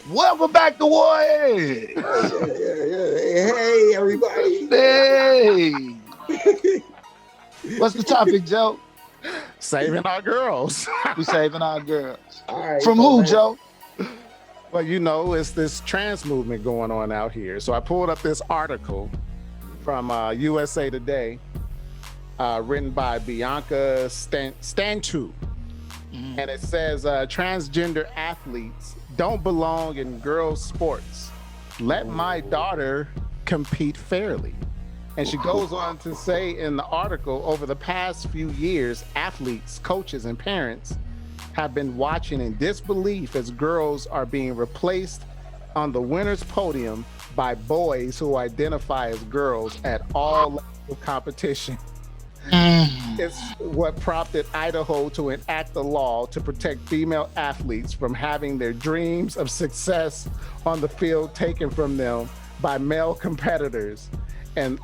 Welcome back to Warheads. Yeah. Hey, everybody. Hey, what's the topic, Joe? Saving our girls. We saving our girls. All right, From so who, let's. Joe? Well, it's this trans movement going on out here. So I pulled up this article from USA Today, written by Bianca Stanchu. And it says transgender athletes don't belong in girls' sports. Let my daughter compete fairly. And she goes on to say in the article, over the past few years, athletes, coaches, and parents have been watching in disbelief as girls are being replaced on the winner's podium by boys who identify as girls at all levels of competition. It's what prompted Idaho to enact a law to protect female athletes from having their dreams of success on the field taken from them by male competitors. And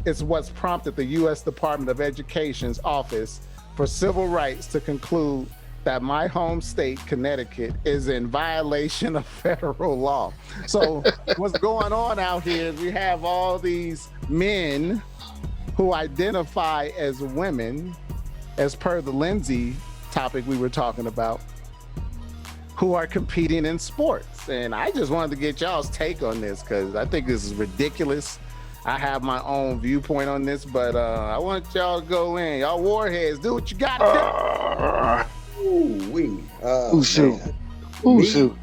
it's what's prompted the U.S. Department of Education's Office for Civil Rights to conclude that my home state, Connecticut, is in violation of federal law. So what's going on out here is we have all these men who identify as women, as per the Lindsay topic we were talking about, who are competing in sports. And I just wanted to get y'all's take on this because I think this is ridiculous. I have my own viewpoint on this, but I want y'all to go in. Y'all warheads, do what you gotta do. Ooh, Who shoot? man. Who Me? shoot?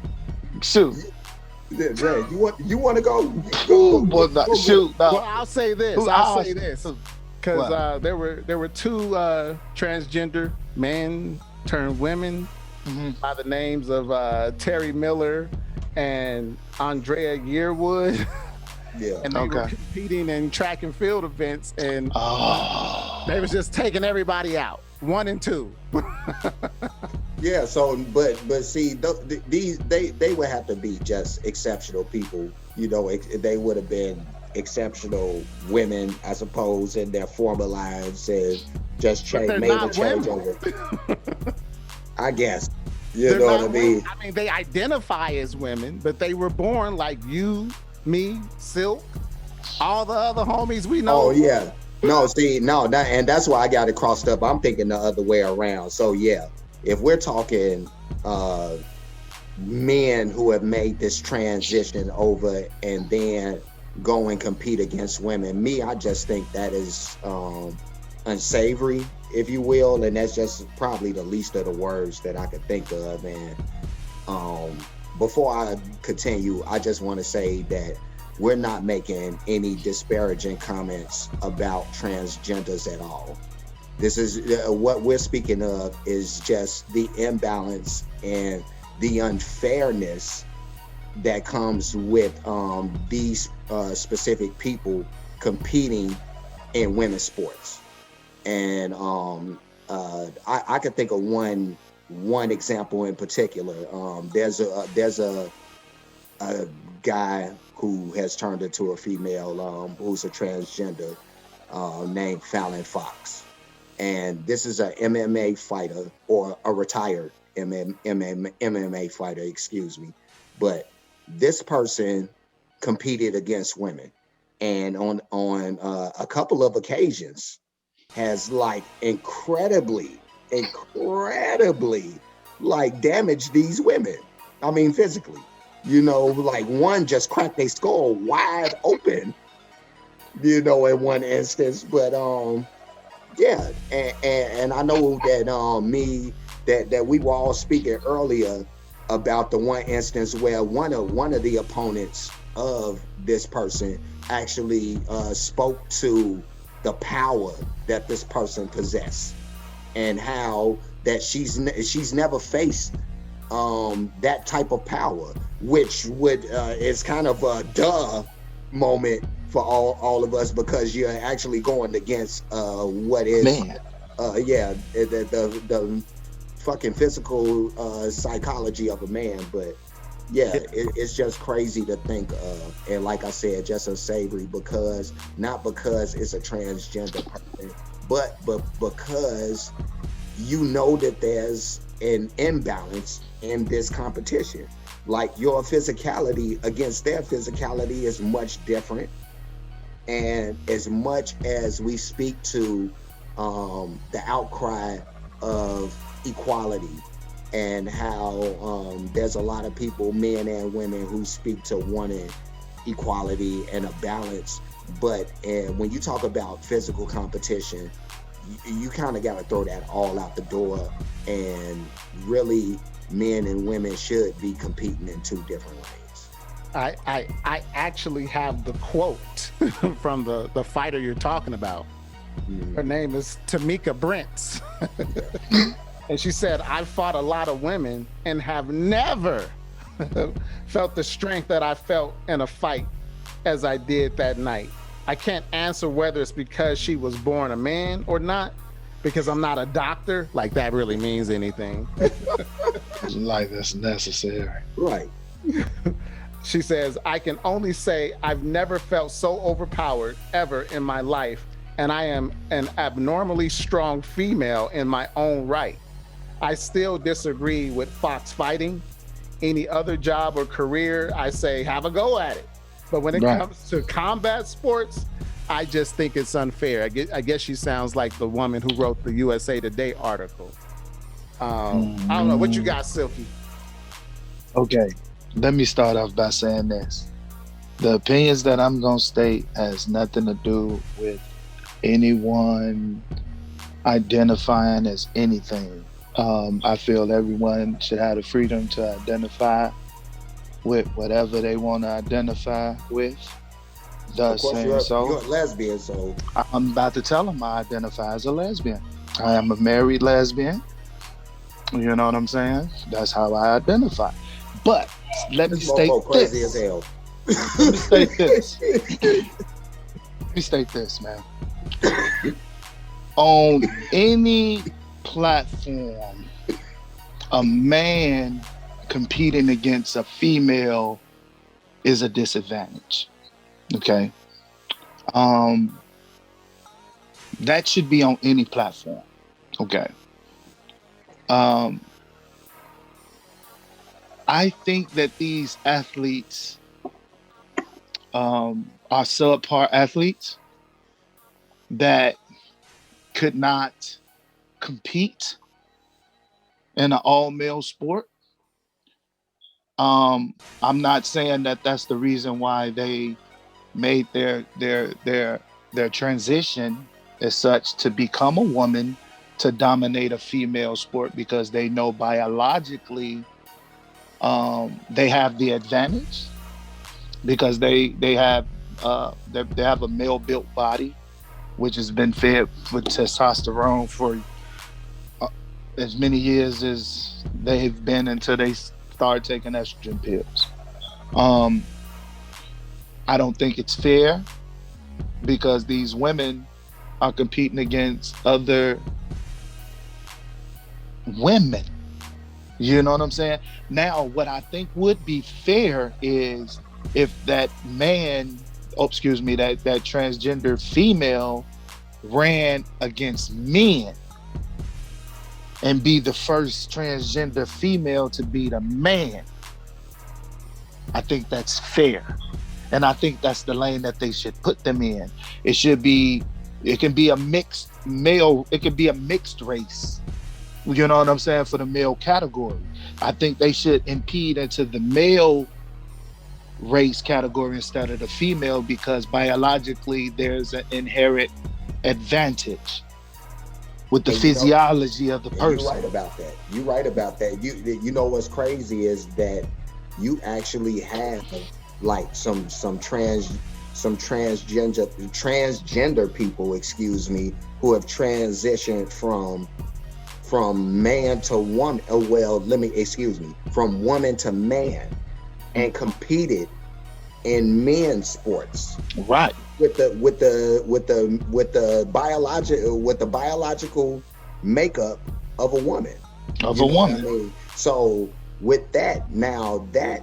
Shoot. Yeah, you want to go? Ooh, boy, shoot. No. Well, I'll say this. Who- I'll say this. who- Because what? there were two transgender men turned women by the names of Terry Miller and Andrea Yearwood. Yeah. And they were Okay. competing in track and field events, and Oh. they was just taking everybody out, 1 and 2. Yeah. So, but see, these they would have to be just exceptional people. You know, they would have been exceptional women, I suppose, in their former lives, and just But they're made a not change women. over. I guess. You They're know what not I mean? women. I mean, they identify as women, but they were born like you, me, Silk, all the other homies we know. Oh yeah. No, see, no, and that's why I got it crossed up. I'm thinking the other way around. So yeah, if we're talking men who have made this transition over and then go and compete against women, I just think that is unsavory, if you will, and that's just probably the least of the words that I could think of. And before I continue, I just want to say that we're not making any disparaging comments about transgenders at all. This is what we're speaking of is just the imbalance and the unfairness that comes with these specific people competing in women's sports. And I could think of one example in particular. There's a guy who has turned into a female, who's a transgender, named Fallon Fox. And this is a MMA fighter, or a retired MMA fighter, excuse me. But this person competed against women, and on a couple of occasions has like incredibly like damaged these women. I mean, physically. You know, like one just cracked their skull wide open, you know, in one instance. But yeah, and I know that that we were all speaking earlier about the one instance where one of the opponents of this person actually spoke to the power that this person possessed, and how that she's never faced that type of power, which would is kind of a duh moment for all of us, because you're actually going against what is Man. the fucking physical psychology of a man. But yeah, it's just crazy to think of, and like I said, just unsavory, because not because it's a transgender person, but because you know that there's an imbalance in this competition. Like your physicality against their physicality is much different. And as much as we speak to the outcry of equality and how there's a lot of people, men and women, who speak to wanting equality and a balance, but when you talk about physical competition, you kind of got to throw that all out the door, and really men and women should be competing in two different ways. I actually have the quote from the fighter you're talking about. Her name is Tamika Brents. And she said, "I fought a lot of women and have never felt the strength that I felt in a fight as I did that night. I can't answer whether it's because she was born a man or not, because I'm not a doctor. Like that really means anything." Like that's necessary. Right. She says, "I can only say I've never felt so overpowered ever in my life, and I am an abnormally strong female in my own right. I still disagree with Fox fighting. Any other job or career, I say have a go at it. But when it comes to combat sports, I just think it's unfair." I guess she sounds like the woman who wrote the USA Today article. I don't know. What you got, Silky? Okay, let me start off by saying this. The opinions that I'm going to state has nothing to do with anyone identifying as anything. I feel everyone should have the freedom to identify with whatever they want to identify with. Thus saying you're so, a lesbian, so I'm about to tell them I identify as a lesbian. I am a married lesbian. You know what I'm saying? That's how I identify. But let me state crazy as this. hell. Let me state this. Let me state this, man. On any platform, a man competing against a female is a disadvantage. Okay. That should be on any platform. Okay. I think that these athletes are subpar athletes that could not compete in an all-male sport. I'm not saying that that's the reason why they made their transition as such to become a woman to dominate a female sport, because they know biologically they have the advantage, because they have a male built body which has been fed with testosterone for as many years as they've been until they start taking estrogen pills. I don't think it's fair, because these women are competing against other women. You know what I'm saying? Now, what I think would be fair is if that man, that transgender female ran against men and be the first transgender female to beat a man. I think that's fair. And I think that's the lane that they should put them in. It can be a mixed male, it can be a mixed race. You know what I'm saying? For the male category. I think they should impede into the male race category instead of the female, because biologically there's an inherent advantage with the physiology of the person. You're right about that. You're right about that. You know what's crazy is that you actually have like some transgender people, who have transitioned from man to woman. From woman to man, and competed in men's sports. Right. With the biological makeup of a woman. Of a woman. I mean? So with that, now that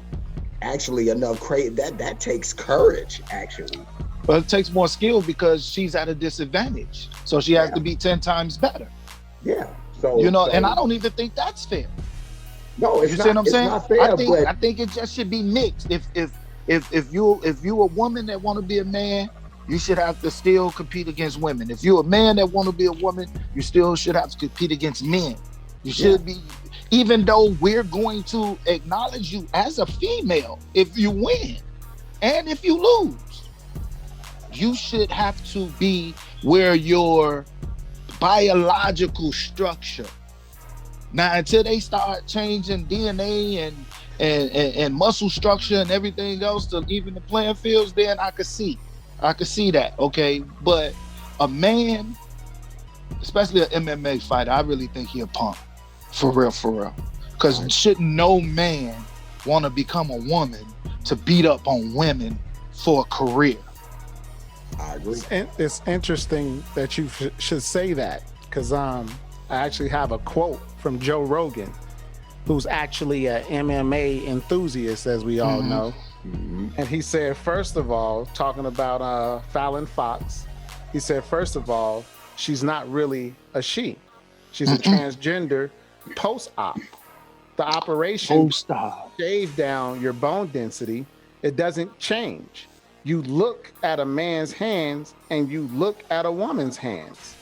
actually that takes courage, actually. But it takes more skill, because she's at a disadvantage. So she has to be 10 times better. Yeah. And I don't even think that's fair. No, You see what I'm it's saying? not fair, but I think it just should be mixed. If you a woman that want to be a man, you should have to still compete against women. If you're a man that want to be a woman, you still should have to compete against men. You yeah, should be, even though we're going to acknowledge you as a female if you win and if you lose, you should have to be where your biological structure. Now, until they start changing DNA and muscle structure and everything else to even the playing fields, then I could see that. Okay, but a man, especially an MMA fighter, I really think he a punk, for real, for real. Because I, shouldn't no man want to become a woman to beat up on women for a career? I agree. It's interesting that you should say that because I actually have a quote from Joe Rogan, who's actually an MMA enthusiast, as we all know. Mhm. And he said, first of all, talking about Fallon Fox, he said, first of all, she's not really a she. She's a Mm-mm. transgender post-op. The operation Post stop. shave down your bone density. It doesn't change. You look at a man's hands and you look at a woman's hands.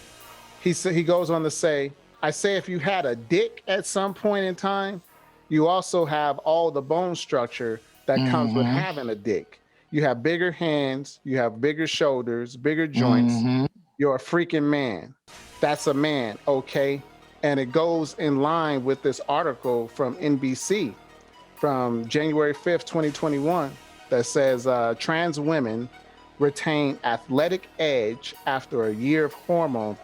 He goes on to say, I say if you had a dick at some point in time, you also have all the bone structure that comes with Mm-hmm. having a dick. You have bigger hands, you have bigger shoulders, bigger joints. Mm-hmm. You're a freaking man. That's a man, okay? And it goes in line with this article from NBC from January 5th, 2021, that says trans women retain athletic edge after a year of hormone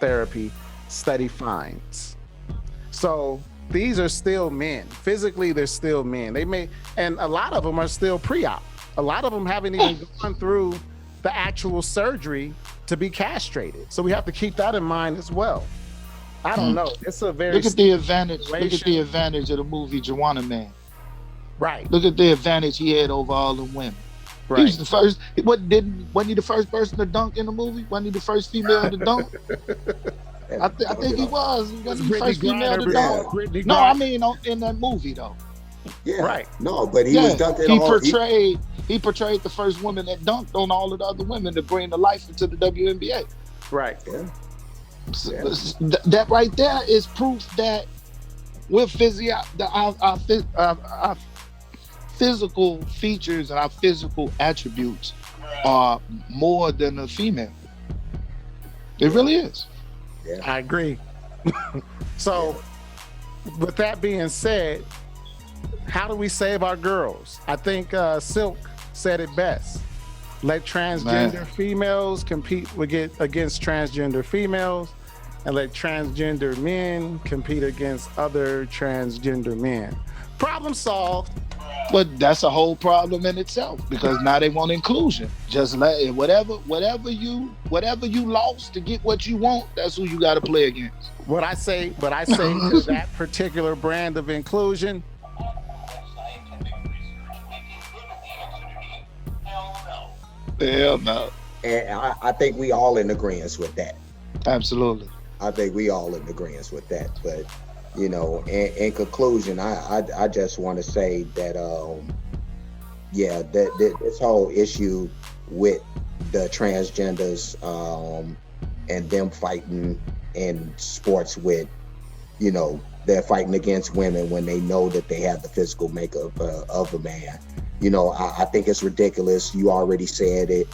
therapy, study finds. So these are still men. Physically, they're still men. They may, and a lot of them are still pre-op. A lot of them haven't even gone through the actual surgery to be castrated. So we have to keep that in mind as well. I don't know. It's a very Look at the advantage. Look at the situation. advantage of the movie Joanna Man. Right, Look at the advantage he had over all the women. He was right. the first. Wasn't he the first person to dunk in the movie? Wasn't he the first female to dunk? I think he was. It's Wasn't he the Brittany first female Griner to Yeah, dunk? before Brittany No, I Griner. mean in that movie though. yeah. Right. No, but he was Yeah, dunking he all. portrayed the first woman that dunked on all of the other women to bring the life into the WNBA. Right. Yeah, So, yeah, that right there is proof that we're our physical features and our physical attributes are more than a female. It really is. yeah. I agree. So, with that being said, how do we save our girls? I think Silk said it best. Let transgender Man. females compete against transgender females, and let transgender men compete against other transgender men. Problem solved. But that's a whole problem in itself because now they want inclusion. Just let it, whatever you lost to get what you want, that's who you got to play against. What I say to that particular brand of inclusion, Hell no. And I think we all in agreement with that. Absolutely. I think we all in agreement with that. But in conclusion, I just want to say that yeah, that this whole issue with the transgenders and them fighting in sports with, they're fighting against women when they know that they have the physical makeup of a man. I think it's ridiculous. You already said it.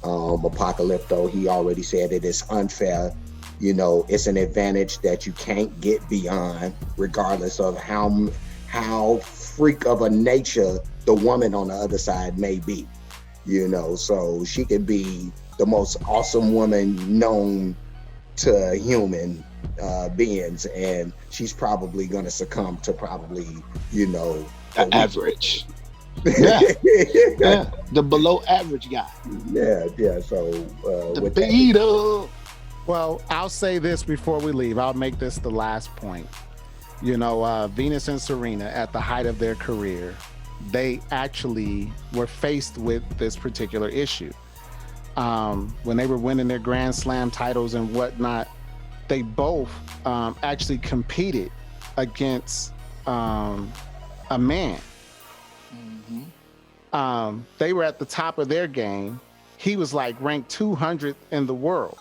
Apocalypto, he already said it. It's unfair. It's an advantage that you can't get beyond, regardless of how freak of a nature the woman on the other side may be. So she could be the most awesome woman known to human beings, and she's probably going to succumb to probably, The average. Yeah. Yeah. The below average guy. yeah. So The with that, beat-up. well, I'll say this before we leave. I'll make this the last point. Venus and Serena, at the height of their career, they actually were faced with this particular issue. When they were winning their Grand Slam titles and whatnot, they both actually competed against a man. Mm-hmm. They were at the top of their game. He was like ranked 200 in the world.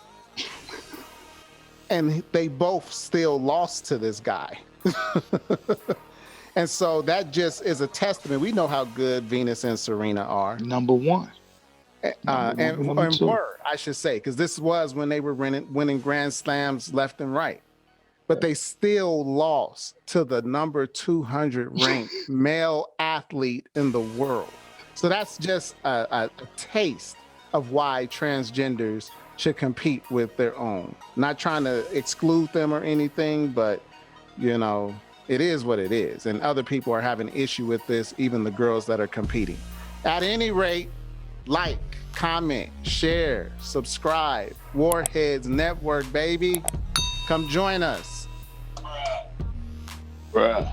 And they both still lost to this guy. And so that just is a testament. We know how good Venus and Serena are. Number one. And Number two. were, I should say, because this was when they were winning Grand Slams left and right. But they still lost to the number 200 ranked male athlete in the world. So that's just a taste of why transgenders should compete with their own. Not trying to exclude them or anything, but, you know, it is what it is. And other people are having issue with this, even the girls that are competing. At any rate, like, comment, share, subscribe. Warheads Network, baby. Come join us. Bruh.